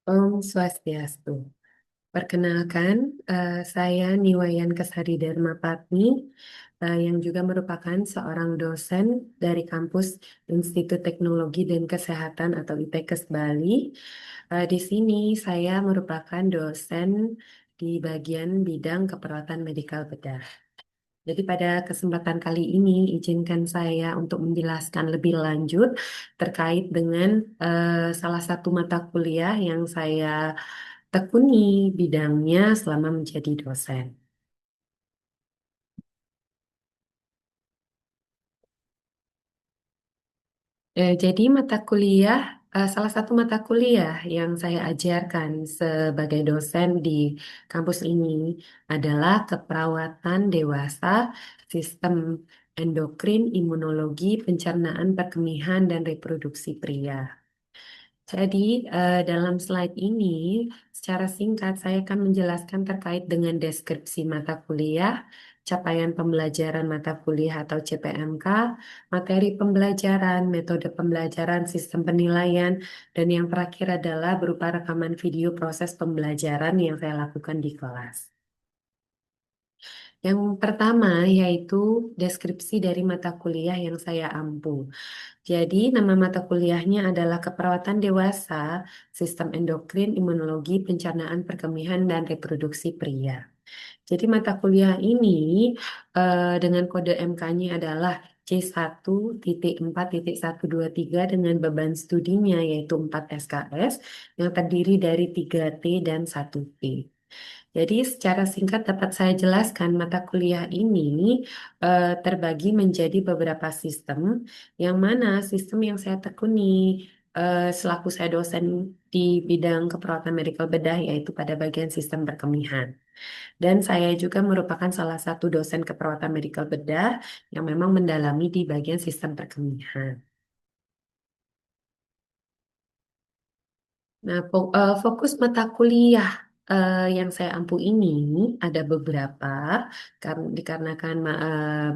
Om Swastiastu. Perkenalkan, saya Niwayan Kesari Dharmapatni, yang juga merupakan seorang dosen dari kampus Institut Teknologi dan Kesehatan atau ITEKES Bali. Di sini saya merupakan dosen di bagian bidang keperawatan medikal bedah. Jadi pada kesempatan kali ini izinkan saya untuk menjelaskan lebih lanjut terkait dengan salah satu mata kuliah yang saya tekuni bidangnya selama menjadi dosen. Jadi mata kuliah, salah satu mata kuliah yang saya ajarkan sebagai dosen di kampus ini adalah keperawatan dewasa, sistem endokrin, imunologi, pencernaan, perkemihan, dan reproduksi pria. Jadi, dalam slide ini, secara singkat saya akan menjelaskan terkait dengan deskripsi mata kuliah, capaian pembelajaran mata kuliah atau CPMK, materi pembelajaran, metode pembelajaran, sistem penilaian, dan yang terakhir adalah berupa rekaman video proses pembelajaran yang saya lakukan di kelas. Yang pertama yaitu deskripsi dari mata kuliah yang saya ampu. Jadi, nama mata kuliahnya adalah Keperawatan Dewasa, Sistem Endokrin, Imunologi, Pencernaan, Perkemihan, dan Reproduksi Pria. Jadi, mata kuliah ini dengan kode MK-nya adalah C1.4.123 dengan beban studinya yaitu 4 SKS yang terdiri dari 3T dan 1T. Jadi secara singkat dapat saya jelaskan mata kuliah ini terbagi menjadi beberapa sistem, yang mana sistem yang saya tekuni selaku saya dosen di bidang keperawatan medikal bedah yaitu pada bagian sistem perkemihan. Dan saya juga merupakan salah satu dosen keperawatan medikal bedah yang memang mendalami di bagian sistem perkemihan. Nah, fokus mata kuliah yang saya ampu ini ada beberapa, dikarenakan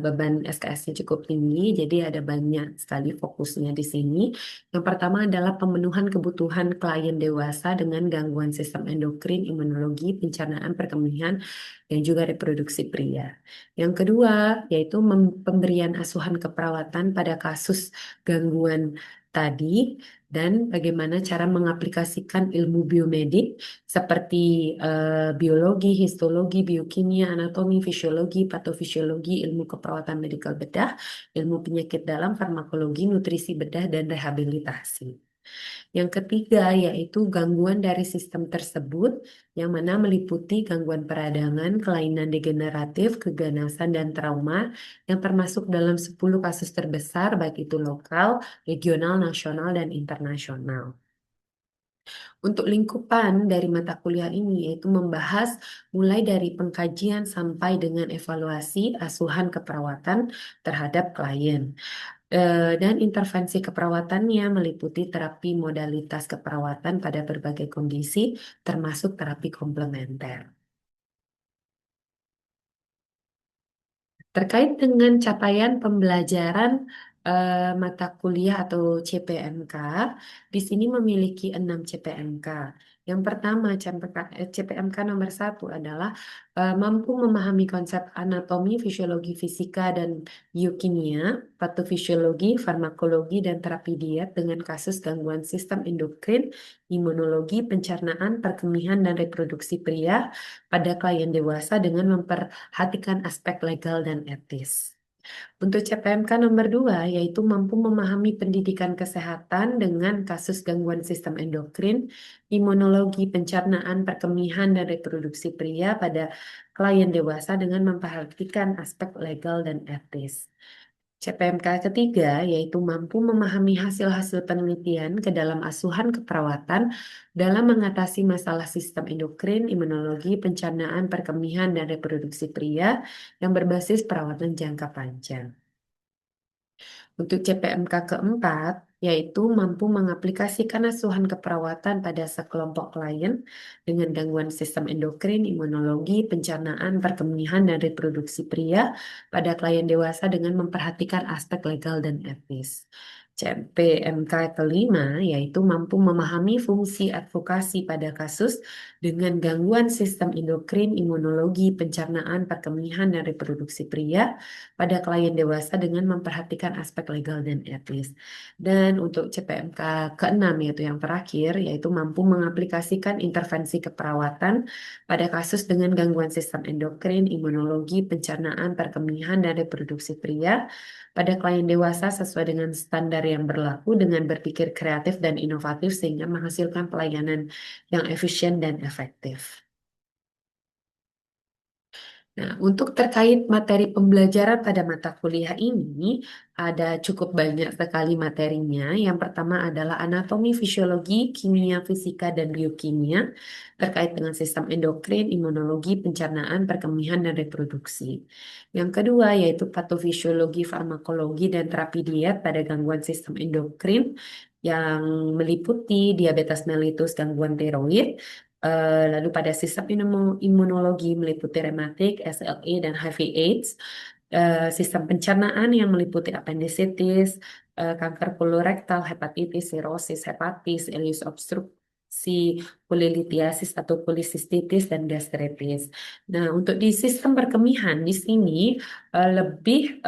beban SKS-nya cukup tinggi, jadi ada banyak sekali fokusnya di sini. Yang pertama adalah pemenuhan kebutuhan klien dewasa dengan gangguan sistem endokrin, imunologi, pencernaan, perkembangan, dan juga reproduksi pria. Yang kedua yaitu pemberian asuhan keperawatan pada kasus gangguan tadi dan bagaimana cara mengaplikasikan ilmu biomedik seperti biologi, histologi, biokimia, anatomi, fisiologi, patofisiologi, ilmu keperawatan medikal bedah, ilmu penyakit dalam, farmakologi, nutrisi bedah, dan rehabilitasi. Yang ketiga yaitu gangguan dari sistem tersebut yang mana meliputi gangguan peradangan, kelainan degeneratif, keganasan, dan trauma yang termasuk dalam 10 kasus terbesar baik itu lokal, regional, nasional, dan internasional. Untuk lingkupan dari mata kuliah ini yaitu membahas mulai dari pengkajian sampai dengan evaluasi asuhan keperawatan terhadap klien. Dan intervensi keperawatannya meliputi terapi modalitas keperawatan pada berbagai kondisi, termasuk terapi komplementer. Terkait dengan capaian pembelajaran mata kuliah atau CPMK, di sini memiliki 6 CPMK. Yang pertama, CPMK nomor 1 adalah mampu memahami konsep anatomi, fisiologi, fisika, dan biokimia, patofisiologi, farmakologi, dan terapi diet dengan kasus gangguan sistem endokrin, imunologi, pencernaan, perkembangan, dan reproduksi pria pada klien dewasa dengan memperhatikan aspek legal dan etis. Untuk CPMK nomor 2, yaitu mampu memahami pendidikan kesehatan dengan kasus gangguan sistem endokrin, imunologi, pencernaan, perkembangan, dan reproduksi pria pada klien dewasa dengan memperhatikan aspek legal dan etis. CPMK ketiga yaitu mampu memahami hasil-hasil penelitian ke dalam asuhan keperawatan dalam mengatasi masalah sistem endokrin, imunologi, pencernaan, perkembangan, dan reproduksi pria yang berbasis perawatan jangka panjang. Untuk CPMK keempat, yaitu mampu mengaplikasikan asuhan keperawatan pada sekelompok klien dengan gangguan sistem endokrin, imunologi, pencernaan, perkembangan, dan reproduksi pria pada klien dewasa dengan memperhatikan aspek legal dan etis. CPMK kelima yaitu mampu memahami fungsi advokasi pada kasus dengan gangguan sistem endokrin, imunologi, pencernaan, perkeminian, dan reproduksi pria pada klien dewasa dengan memperhatikan aspek legal dan etis. Dan untuk CPMK keenam yaitu yang terakhir yaitu mampu mengaplikasikan intervensi keperawatan pada kasus dengan gangguan sistem endokrin, imunologi, pencernaan, perkeminian, dan reproduksi pria pada klien dewasa sesuai dengan standar yang berlaku dengan berpikir kreatif dan inovatif sehingga menghasilkan pelayanan yang efisien dan efektif. Nah, untuk terkait materi pembelajaran pada mata kuliah ini, ada cukup banyak sekali materinya. Yang pertama adalah anatomi, fisiologi, kimia, fisika, dan biokimia terkait dengan sistem endokrin, imunologi, pencernaan, perkeminian, dan reproduksi. Yang kedua yaitu patofisiologi, farmakologi, dan terapi diet pada gangguan sistem endokrin yang meliputi diabetes mellitus, gangguan tiroid, lalu pada sistem imunologi meliputi rematik, SLE, dan HIV/AIDS. Sistem pencernaan yang meliputi appendicitis, kanker kolorektal, hepatitis, sirosis, hepatis, ileus obstruksi, polilitiasis atau polisistitis, dan gastritis. Nah, untuk di sistem perkeminian di sini lebih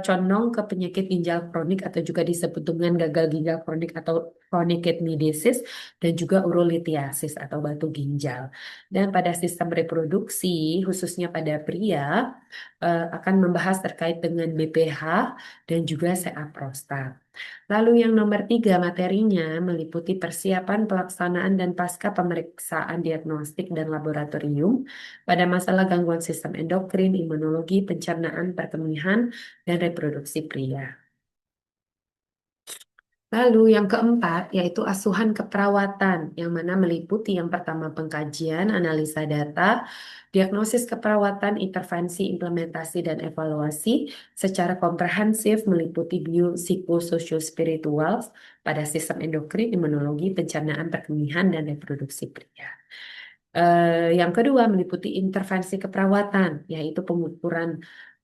condong ke penyakit ginjal kronik atau juga disebut dengan gagal ginjal kronik atau chronic kidney disease dan juga urolitiasis atau batu ginjal. Dan pada sistem reproduksi, khususnya pada pria, akan membahas terkait dengan BPH dan juga CA prostat. Lalu yang nomor tiga materinya meliputi persiapan pelaksanaan dan pasca pemeriksaan diagnostik dan laboratorium pada masalah gangguan sistem endokrin, imunologi, pencernaan, perkeminian, dan reproduksi pria. Lalu yang keempat yaitu asuhan keperawatan yang mana meliputi yang pertama pengkajian, analisa data, diagnosis keperawatan, intervensi, implementasi, dan evaluasi secara komprehensif meliputi biopsikososio-spiritual pada sistem endokrin, imunologi, pencernaan, perkeminian, dan reproduksi pria. Yang kedua meliputi intervensi keperawatan, yaitu pengukuran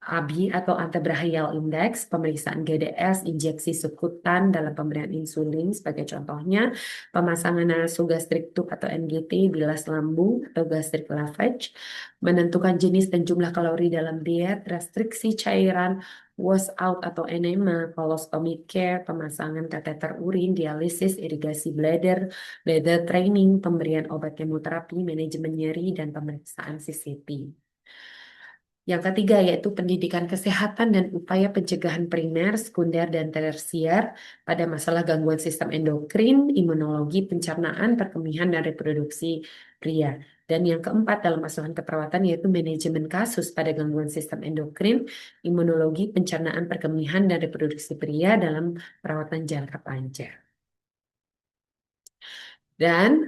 ABI atau antibrachial index, pemeriksaan GDS, injeksi subkutan dalam pemberian insulin sebagai contohnya, pemasangan nasogastrik tube atau NGT, bilas lambung atau gastric lavage, menentukan jenis dan jumlah kalori dalam diet, restriksi cairan, wash out atau enema, colostomy care, pemasangan kateter urin, dialisis, irigasi bladder, bladder training, pemberian obat kemoterapi, manajemen nyeri, dan pemeriksaan CCP. Yang ketiga yaitu pendidikan kesehatan dan upaya pencegahan primer, sekunder, dan tersier pada masalah gangguan sistem endokrin, imunologi, pencernaan, perkeminian, dan reproduksi pria. Dan yang keempat dalam asuhan keperawatan yaitu manajemen kasus pada gangguan sistem endokrin, imunologi, pencernaan, perkeminian, dan reproduksi pria dalam perawatan jangka panjang. Dan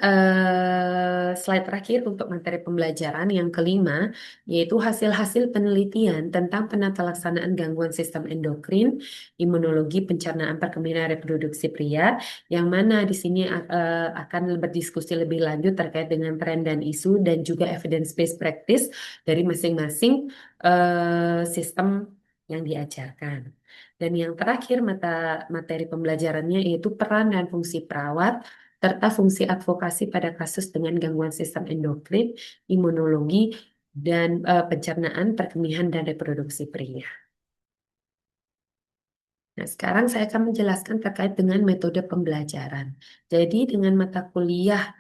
slide terakhir untuk materi pembelajaran yang kelima, yaitu hasil-hasil penelitian tentang penata laksanaan gangguan sistem endokrin, imunologi, pencernaan, perkembangan reproduksi pria, yang mana di sini akan berdiskusi lebih lanjut terkait dengan tren dan isu dan juga evidence-based practice dari masing-masing sistem yang diajarkan. Dan yang terakhir materi pembelajarannya yaitu peran dan fungsi perawat serta fungsi advokasi pada kasus dengan gangguan sistem endokrin, imunologi, dan pencernaan, perkeminian, dan reproduksi pria. Nah, sekarang saya akan menjelaskan terkait dengan metode pembelajaran. Jadi, dengan mata kuliah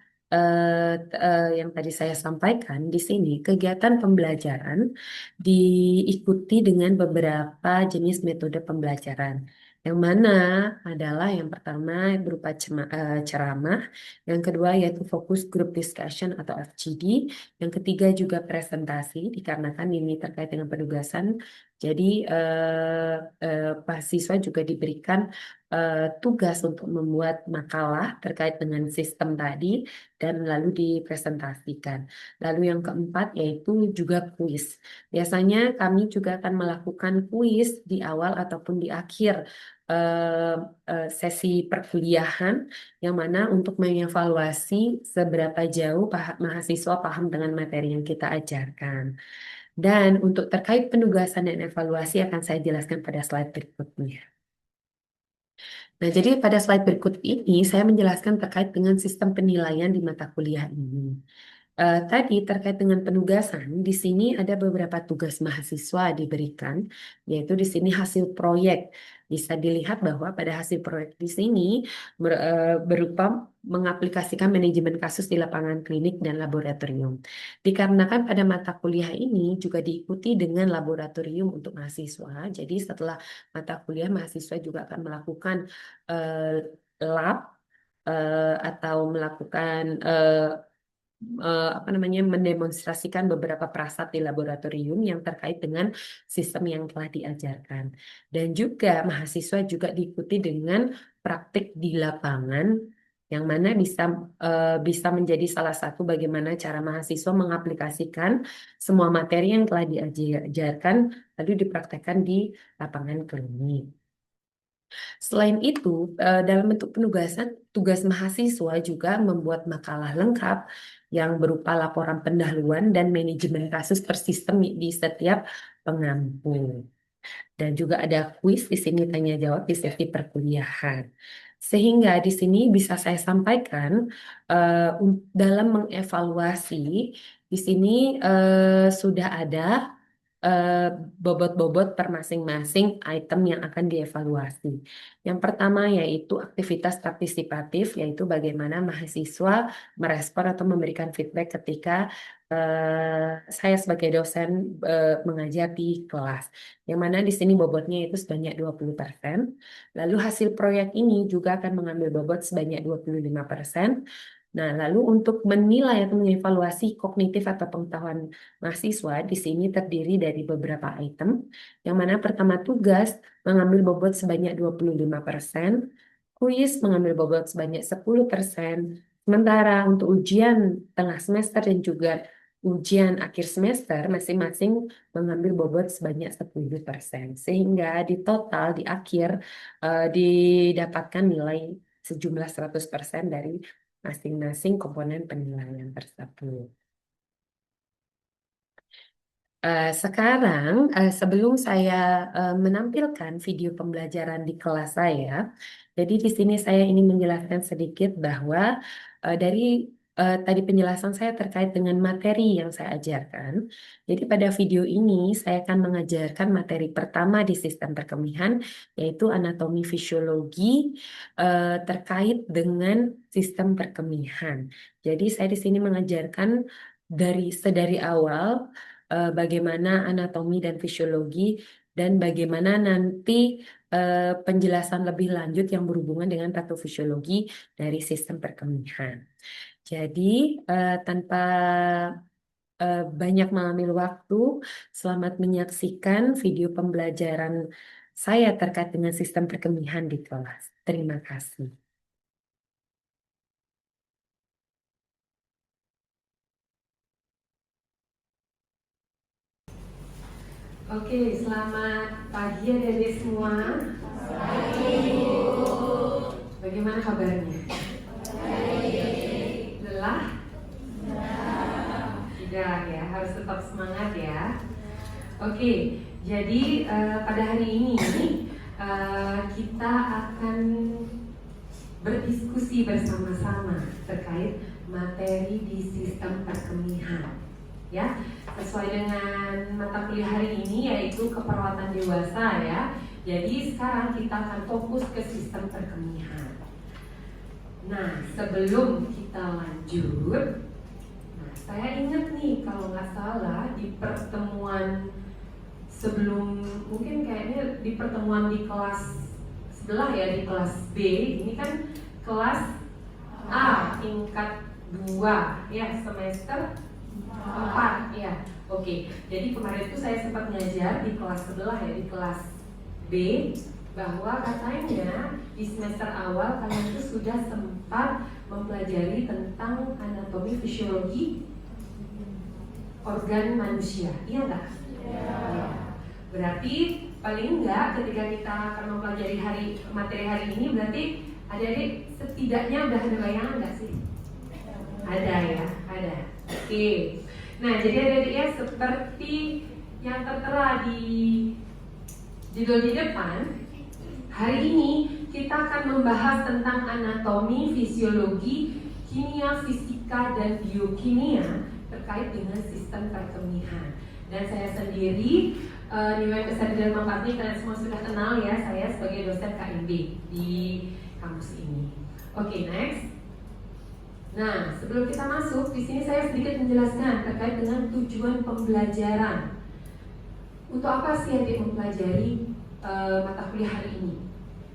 yang tadi saya sampaikan di sini, kegiatan pembelajaran diikuti dengan beberapa jenis metode pembelajaran. Yang mana adalah yang pertama berupa ceramah, yang kedua yaitu fokus group discussion atau FGD, yang ketiga juga presentasi dikarenakan ini terkait dengan penugasan. Jadi mahasiswa juga diberikan tugas untuk membuat makalah terkait dengan sistem tadi dan lalu dipresentasikan. Lalu yang keempat yaitu juga kuis. Biasanya kami juga akan melakukan kuis di awal ataupun di akhir sesi perkuliahan yang mana untuk mengevaluasi seberapa jauh mahasiswa paham dengan materi yang kita ajarkan. Dan untuk terkait penugasan dan evaluasi akan saya jelaskan pada slide berikutnya. Nah, jadi pada slide berikut ini saya menjelaskan terkait dengan sistem penilaian di mata kuliah ini. Tadi terkait dengan penugasan, di sini ada beberapa tugas mahasiswa diberikan, yaitu di sini hasil proyek. Bisa dilihat bahwa pada hasil proyek di sini berupa mengaplikasikan manajemen kasus di lapangan klinik dan laboratorium. Dikarenakan pada mata kuliah ini juga diikuti dengan laboratorium untuk mahasiswa, jadi setelah mata kuliah mahasiswa juga akan melakukan lab atau melakukan apa namanya mendemonstrasikan beberapa prasat di laboratorium yang terkait dengan sistem yang telah diajarkan. Dan juga mahasiswa juga diikuti dengan praktik di lapangan yang mana bisa menjadi salah satu bagaimana cara mahasiswa mengaplikasikan semua materi yang telah diajarkan lalu dipraktekkan di lapangan klinik. Selain itu, dalam bentuk penugasan, tugas mahasiswa juga membuat makalah lengkap yang berupa laporan pendahuluan dan manajemen kasus per sistem di setiap pengampu. Dan juga ada kuis di sini tanya jawab di sesi perkuliahan. Sehingga di sini bisa saya sampaikan dalam mengevaluasi di sini sudah ada eh, bobot-bobot per masing-masing item yang akan dievaluasi. Yang pertama yaitu aktivitas partisipatif, yaitu bagaimana mahasiswa merespon atau memberikan feedback ketika saya sebagai dosen mengajar di kelas. Yang mana di sini bobotnya itu sebanyak 20%. Lalu hasil proyek ini juga akan mengambil bobot sebanyak 25%. Nah, lalu untuk menilai atau mengevaluasi kognitif atau pengetahuan mahasiswa di sini terdiri dari beberapa item, yang mana pertama tugas mengambil bobot sebanyak 25%, kuis mengambil bobot sebanyak 10%, sementara untuk ujian tengah semester dan juga ujian akhir semester masing-masing mengambil bobot sebanyak 10%. Sehingga di total di akhir didapatkan nilai sejumlah 100% dari masing-masing komponen penilaian tersebut. Sekarang, sebelum saya menampilkan video pembelajaran di kelas saya, jadi di sini saya ingin menjelaskan sedikit bahwa dari tadi penjelasan saya terkait dengan materi yang saya ajarkan. Jadi pada video ini saya akan mengajarkan materi pertama di sistem perkemihan, yaitu anatomi fisiologi terkait dengan sistem perkemihan. Jadi saya di sini mengajarkan sedari awal bagaimana anatomi dan fisiologi dan bagaimana nanti penjelasan lebih lanjut yang berhubungan dengan patofisiologi dari sistem perkemihan. Jadi tanpa banyak mengambil waktu, selamat menyaksikan video pembelajaran saya terkait dengan sistem perkemihan di kelas. Terima kasih. Oke, selamat pagi adik-adik semua. Bagaimana kabarnya? Lelah? Tidak ya, harus tetap semangat ya. Oke, jadi pada hari ini kita akan berdiskusi bersama-sama terkait materi di sistem perkemihan. Ya, sesuai dengan mata kuliah hari ini yaitu keperawatan dewasa ya. Jadi sekarang kita akan fokus ke sistem perkemihan. Nah, sebelum kita lanjut, saya ingat nih kalau nggak salah di pertemuan sebelum, mungkin kayaknya di pertemuan di kelas sebelah ya, di kelas B, ini kan kelas A tingkat 2 ya, semester 4 ya. Oke, jadi kemarin itu saya sempat ngajar di kelas sebelah ya, di kelas B, bahwa katanya di semester awal kalian itu sudah sempat mempelajari tentang anatomi fisiologi organ manusia, iya nggak? Ya. Berarti paling enggak ketika kita akan mempelajari materi hari ini, berarti adik-adik setidaknya udah ada bayangan nggak sih? Ada ya, ada. Oke. Nah, jadi adik-adik ya, seperti yang tertera di judul di depan, hari ini kita akan membahas tentang anatomi, fisiologi, kimia, fisika, dan biokimia terkait dengan sistem perkemihan. Dan saya sendiri, Niwaya Besari Dharma Patni, kalian semua sudah kenal ya, saya sebagai dosen KMB di kampus ini. Oke, next. Nah, sebelum kita masuk, di sini saya sedikit menjelaskan terkait dengan tujuan pembelajaran. Untuk apa sih adik mempelajari mata kuliah hari ini?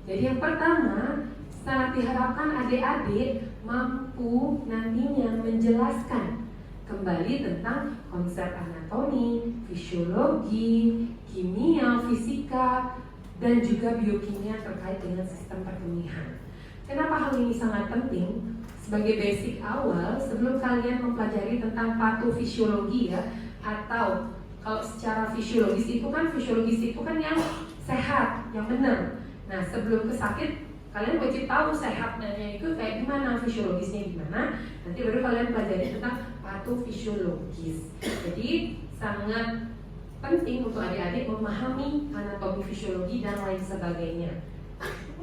Jadi yang pertama, sangat diharapkan adik-adik mampu nantinya menjelaskan kembali tentang konsep anatomi, fisiologi, kimia, fisika, dan juga biokimia terkait dengan sistem perkemihan. Kenapa hal ini sangat penting? Sebagai basic awal, sebelum kalian mempelajari tentang patofisiologi ya, atau kalau secara fisiologis itu kan yang sehat, yang benar. Nah, sebelum ke sakit, kalian wajib tahu sehatnya itu kayak gimana, fisiologisnya gimana. Nanti baru kalian pelajari tentang patofisiologis. Jadi sangat penting untuk adik-adik memahami anatomi, fisiologi, dan lain sebagainya,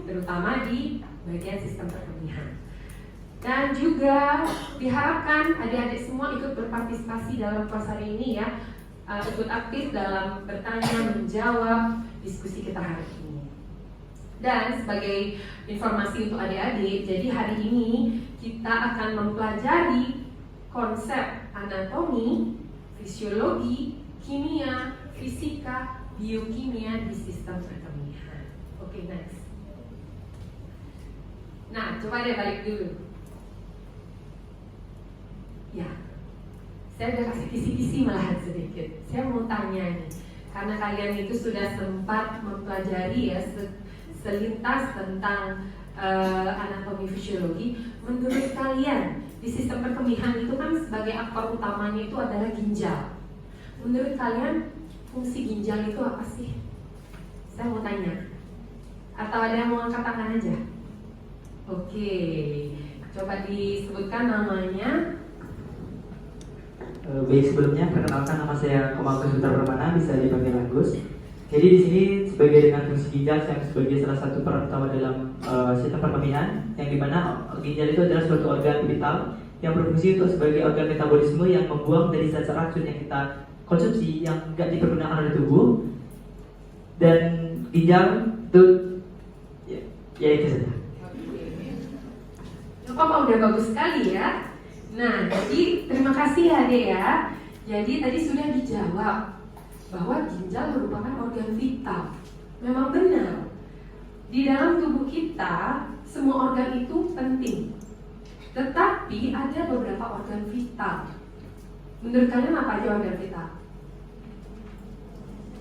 terutama di bagian sistem perkemihan. Dan juga diharapkan adik-adik semua ikut berpartisipasi dalam kelas hari ini ya, ikut aktif dalam bertanya, menjawab diskusi kita hari ini. Dan sebagai informasi untuk adik-adik, jadi hari ini kita akan mempelajari konsep anatomi, fisiologi, kimia, fisika, biokimia di sistem perkemihan. Oke, next. Nah, coba deh balik dulu. Ya, saya udah kasih kisi-kisi malahan sedikit. Saya mau tanya nih, karena kalian itu sudah sempat mempelajari ya selintas tentang anatomi fisiologi. Menurut kalian di sistem perkemihan itu kan sebagai aktor utamanya itu adalah ginjal. Menurut kalian fungsi ginjal itu apa sih? Saya mau tanya. Atau ada yang mau angkat tangan aja? Oke, coba disebutkan namanya. Baik, sebelumnya perkenalkan, nama saya Komarkus Putra Permana, bisa dipanggil Agus. Jadi di sini sebagai dengan fungsi ginjal yang sebagai salah satu peran utama dalam sistem perkemihan, yang dimana ginjal itu adalah suatu organ vital yang berfungsi untuk sebagai organ metabolisme yang membuang dari zat racun yang kita konsumsi yang tidak dipergunakan oleh tubuh. Dan ginjal itu ya itu saja. Bapak udah bagus sekali ya. Nah, jadi terima kasih ya Dek ya. Jadi tadi sudah dijawab bahwa ginjal merupakan organ vital. Memang benar. Di dalam tubuh kita, semua organ itu penting. Tetapi ada beberapa organ vital. Menurut kalian apa aja organ vital?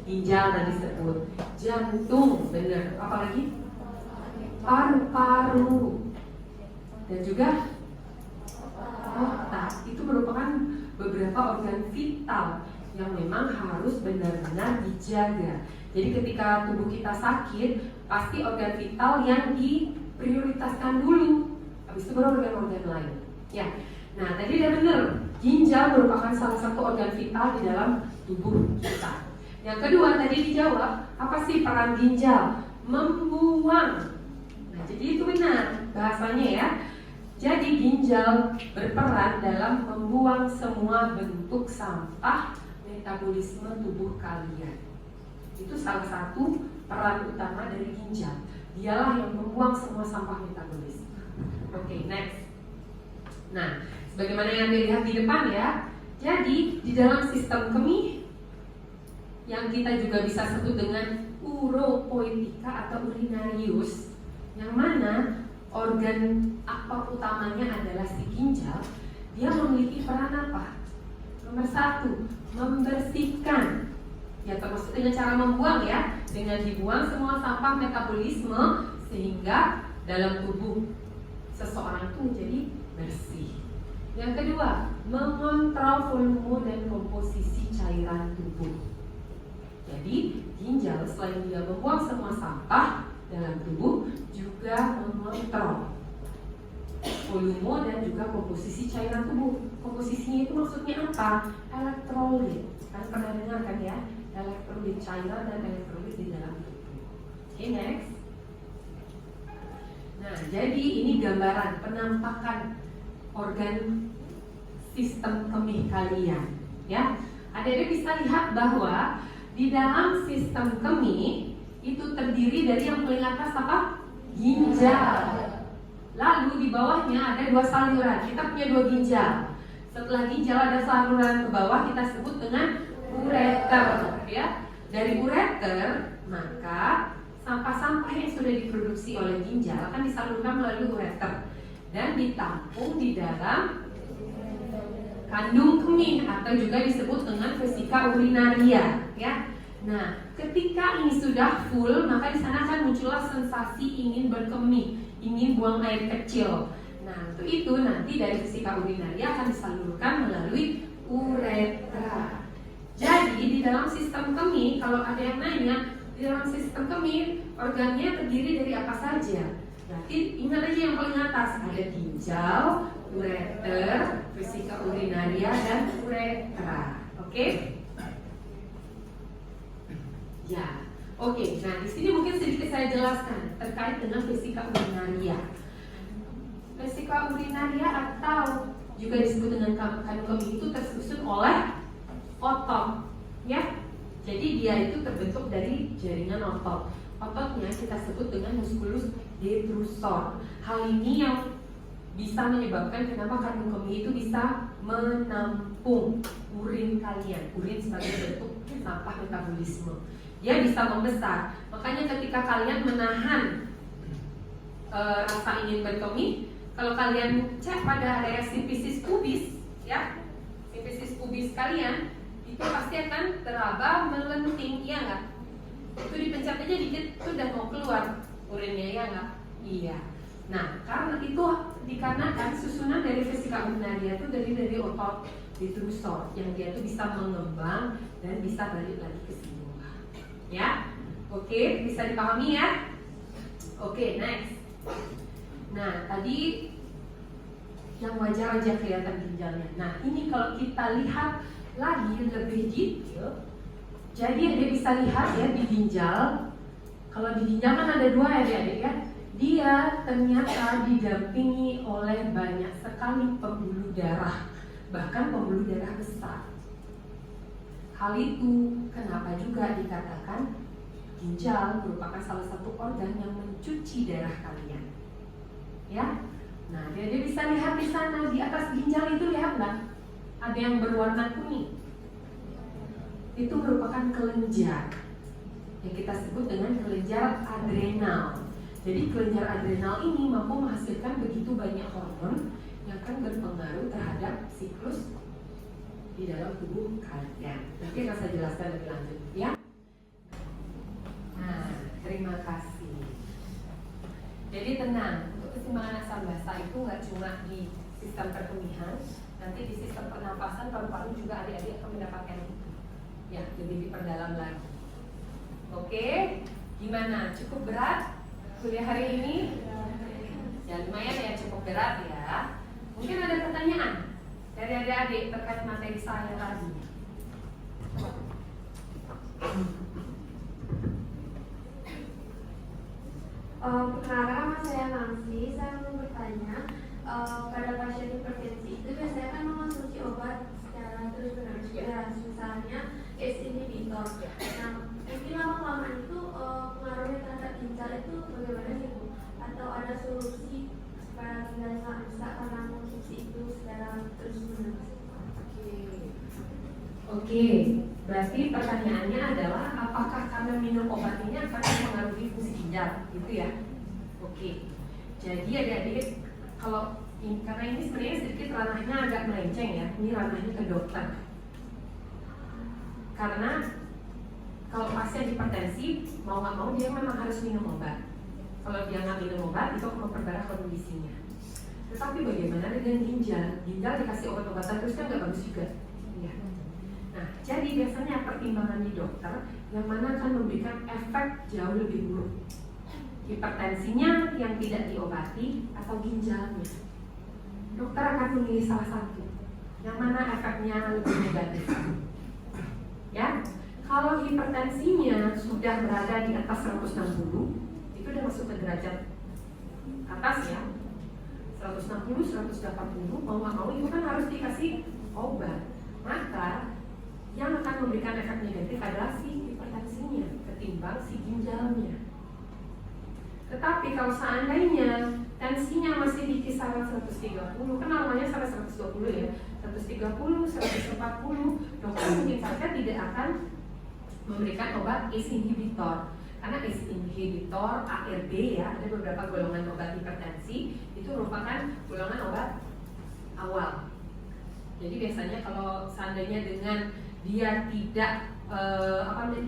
Ginjal tadi sebut, jantung, benar. Apalagi? Paru-paru. Dan juga otak. Itu merupakan beberapa organ vital yang memang harus benar-benar dijaga. Jadi ketika tubuh kita sakit, pasti organ vital yang diprioritaskan dulu. Habis itu baru organ-organ lain. Ya. Nah, tadi udah benar. Ginjal merupakan salah satu organ vital di dalam tubuh kita. Yang kedua tadi dijawab, apa sih peran ginjal? Membuang. Nah, jadi itu benar bahasanya ya. Jadi ginjal berperan dalam membuang semua bentuk sampah metabolisme tubuh kalian. Itu salah satu peran utama dari ginjal. Dialah yang membuang semua sampah metabolisme. Oke, next. Nah, sebagaimana yang dilihat di depan ya. Jadi di dalam sistem kemih yang kita juga bisa sebut dengan uropoietika atau urinarius, yang mana organ aktor utamanya adalah si ginjal, dia memiliki peran apa? Nomor satu, membersihkan. Ya, termasuk dengan cara membuang ya, dengan dibuang semua sampah metabolisme sehingga dalam tubuh seseorang itu menjadi bersih. Yang kedua, mengontrol volume dan komposisi cairan tubuh. Jadi ginjal selain dia membuang semua sampah dalam tubuh, juga mengontrol volume dan juga komposisi cairan tubuh. Komposisinya itu maksudnya apa? Elektrolit. Kan pernah dengar kan ya? Elektrolit cairan dan elektrolit di dalam tubuh. Oke, next. Nah, jadi ini gambaran penampakan organ sistem kemih kalian, ya. Adik-adik bisa lihat bahwa di dalam sistem kemih itu terdiri dari yang paling atas apa? Ginjal. Lalu di bawahnya ada dua saluran. Kita punya dua ginjal. Setelah ginjal ada saluran ke bawah, kita sebut dengan ureter, ya. Dari ureter, maka sampah-sampah yang sudah diproduksi oleh ginjal akan disalurkan melalui ureter dan ditampung di dalam kandung kemih atau juga disebut dengan vesika urinaria, ya. Nah, ketika ini sudah full, maka di sana akan muncullah sensasi ingin berkemih, ingin buang air kecil. Nah, untuk itu nanti dari vesika urinaria akan disalurkan melalui uretra. Jadi di dalam sistem kemih, kalau ada yang nanya, di dalam sistem kemih organnya terdiri dari apa saja? Berarti ingat aja yang paling atas, ada ginjal, ureter, vesika urinaria, dan uretra. Oke? Ya. Oke. Nah, di sini mungkin sedikit saya jelaskan terkait dengan vesika urinaria. Vesika urinaria atau juga disebut dengan kandung kemih itu tersusun oleh otot, ya. Jadi dia itu terbentuk dari jaringan otot. Ototnya kita sebut dengan musculus detrusor. Hal ini yang bisa menyebabkan kenapa kandung kemih itu bisa menampung urin kalian. Urin sebagai bentuk sampah metabolisme. Dia bisa membesar. Makanya ketika kalian menahan rasa ingin berkemih, kalau kalian cek pada area sifisis pubis, ya, sifisis pubis kalian itu pasti akan teraba melenting, iya nggak? Itu dipencet aja dikit, itu udah mau keluar urinnya, ya nggak? Iya. Nah, karena itu dikarenakan susunan dari vesika urinaria itu dari otot detrusor yang dia itu bisa mengembang dan bisa balik lagi ke sini. Ya, oke, bisa dipahami ya? Oke, next. Nah, tadi yang wajar aja kelihatan ginjalnya. Nah, ini kalau kita lihat lagi lebih detail, jadi ada bisa lihat ya di ginjal. Kalau di ginjal kan ada dua ya, adik ya. Dia ternyata didampingi oleh banyak sekali pembuluh darah, bahkan pembuluh darah besar. Hal itu kenapa juga dikatakan ginjal merupakan salah satu organ yang mencuci darah kalian, ya. Nah, dia bisa lihat di sana di atas ginjal itu, lihat nggak? Ada yang berwarna kuning. Itu merupakan kelenjar yang kita sebut dengan kelenjar adrenal. Jadi kelenjar adrenal ini mampu menghasilkan begitu banyak hormon yang akan berpengaruh terhadap siklus di dalam tubuh kalian. Nanti akan saya jelaskan lebih lanjut, ya. Nah, terima kasih. Jadi tenang, untuk keseimbangan asam basa itu nggak cuma di sistem perkemihan, nanti di sistem pernapasan paru-paru juga adik-adik akan mendapatkan itu. Ya, lebih diperdalam lagi. Oke, gimana? Cukup berat kuliah hari ini? Ya lumayan ya, cukup berat ya. Mungkin ada pertanyaan dari adik-adik terkait materi saya tadi. Perkenalkan, nama saya Nancy. Saya mau bertanya, pada pasien hipertensi itu biasanya kan mengonsumsi obat secara terus-menerus, misalnya ACE inhibitor. Nah, mungkin lama-kelamaan itu pengaruhnya terhadap ginjal itu bagaimana sih Bu? Atau ada solusi supaya ginjal nggak rusak karena mengonsumsi itu secara terus-menerus? Oke, berarti pertanyaannya adalah apakah karena minum obat ini akan mempengaruhi fungsi ginjal, gitu ya? Oke, jadi adik-adik kalau karena ini sebenarnya sedikit ranahnya agak melenceng ya, ini ranahnya ke dokter. Karena kalau pasien hipertensi mau nggak mau dia memang harus minum obat. Kalau dia nggak minum obat itu akan memperparah kondisinya. Tetapi bagaimana dengan ginjal? Ginjal dikasih obat-obatan terus kan nggak bagus juga. Ya. Nah, jadi biasanya pertimbangan di dokter yang mana akan memberikan efek jauh lebih buruk. Hipertensinya yang tidak diobati atau ginjalnya. Dokter akan memilih salah satu yang mana efeknya lebih negatif. Ya, kalau hipertensinya sudah berada di atas 160, itu udah masuk ke derajat atas ya, 160, 180, mau nggak mau itu kan harus dikasih obat. Maka yang akan memberikan efek negatif adalah si hipertensinya ketimbang si ginjalnya. Tetapi kalau seandainya tensinya masih di kisaran 130, kan normalnya sampai 120 ya, 130, 140, dokter mungkin saja tidak akan memberikan obat ACE inhibitor. Karena ACE inhibitor ARB ya, ada beberapa golongan obat hipertensi, itu merupakan golongan obat awal. Jadi biasanya kalau seandainya dengan dia tidak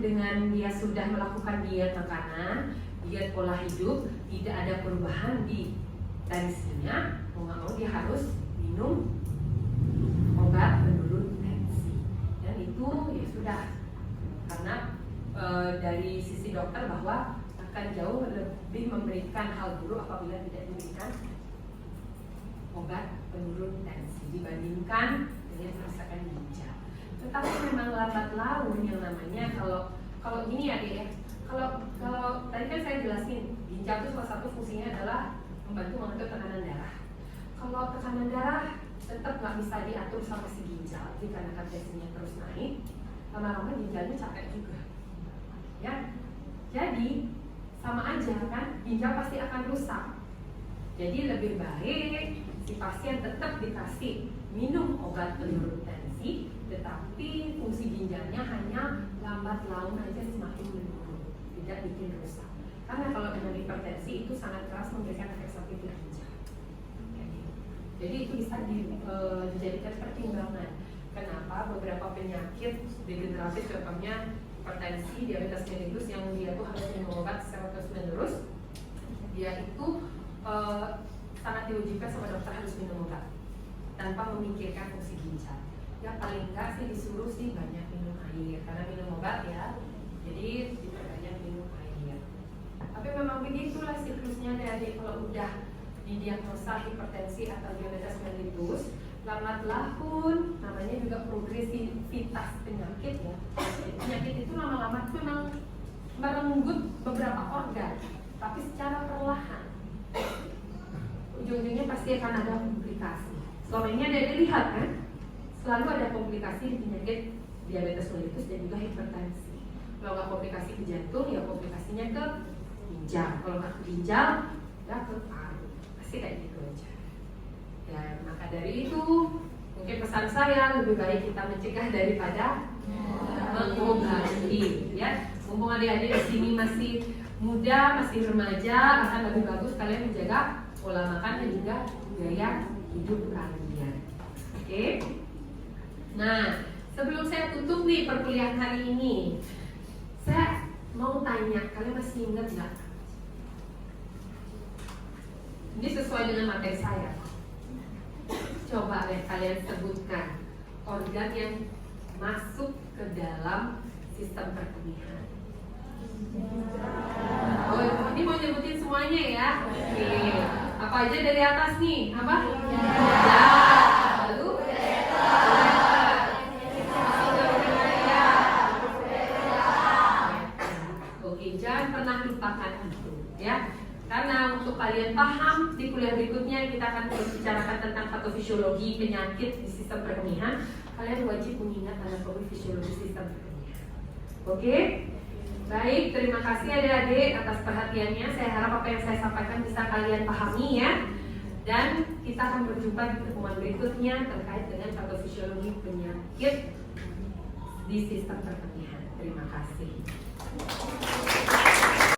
dengan dia sudah melakukan diet makanan, diet pola hidup, tidak ada perubahan di tensinya, mau nggak mau dia harus minum obat penurun tensi. Dan itu ya sudah, karena dari sisi dokter bahwa akan jauh lebih memberikan hal buruk apabila tidak diberikan obat penurun tensi dibandingkan dengan kerusakan ginjal. Tetapi memang lambat laun yang namanya kalau gini ya deh ya. Kalau tadi kan saya jelasin ginjal itu salah satu fungsinya adalah membantu mengatur tekanan darah. Kalau tekanan darah tetap nggak bisa diatur sampai si ginjal, dikarenakan tensinya terus naik, lama-lama ginjalnya capek juga. Ya, jadi sama aja kan, ginjal pasti akan rusak. Jadi lebih baik si pasien tetap dikasih minum obat penurun tensi, tetapi fungsi ginjalnya hanya lambat laun aja semakin menurun, tidak bikin rusak. Karena kalau dengan hipertensi itu sangat keras memberikan efek samping di ginjal. Jadi itu bisa dijadikan pertimbangan. Kenapa beberapa penyakit degeneratif, contohnya hipertensi, diabetes mellitus yang dia tuh harus minum obat secara terus menerus, dia itu sangat diwajibkan sama dokter harus minum obat tanpa memikirkan fungsi ginjal. Ya paling enggak sih disuruh sih banyak minum air, karena minum obat ya, jadi diperbanyak minum air. Tapi memang begitulah siklusnya adik-adik, kalau udah didiagnosa hipertensi atau diabetes mellitus, lambat laun, namanya juga progresivitas penyakit ya. Penyakit itu lama-lama memang merenggut beberapa organ, tapi secara perlahan. Ujung-ujungnya pasti akan ada komplikasi. Selama ini ada dilihat kan, selalu ada komplikasi di penyakit diabetes mellitus dan juga hipertensi. Kalau nggak komplikasi ke jantung, ya komplikasinya ke ginjal. Kalau nggak ke ginjal, ya ke paru. Pasti kayak gitu aja. Dan maka dari itu, mungkin pesan saya lebih baik kita mencegah daripada mengobati. Ya, mumpung adik-adik di sini masih muda, masih remaja, akan lebih bagus kalian menjaga pola makan dan juga gaya hidup kalian. Oke? Nah, sebelum saya tutup nih perkuliahan hari ini, saya mau tanya, kalian masih ingat nggak? Ini sesuai dengan materi saya. Coba deh kalian sebutkan organ yang masuk ke dalam sistem perkemihan. Oh, ini mau nyebutin semuanya ya? Oke. Apa aja dari atas nih? Apa? Ya. Lalu? Oke, jangan pernah lupakan itu, ya. Karena untuk kalian paham di kuliah berikutnya kita akan membicarakan tentang patofisiologi penyakit di sistem perkemihan. Kalian wajib mengingat anatomi fisiologi sistem perkemihan. Oke? Baik, terima kasih adik-adik atas perhatiannya. Saya harap apa yang saya sampaikan bisa kalian pahami ya. Dan kita akan berjumpa di pertemuan berikutnya terkait dengan patofisiologi penyakit di sistem perkemihan. Terima kasih.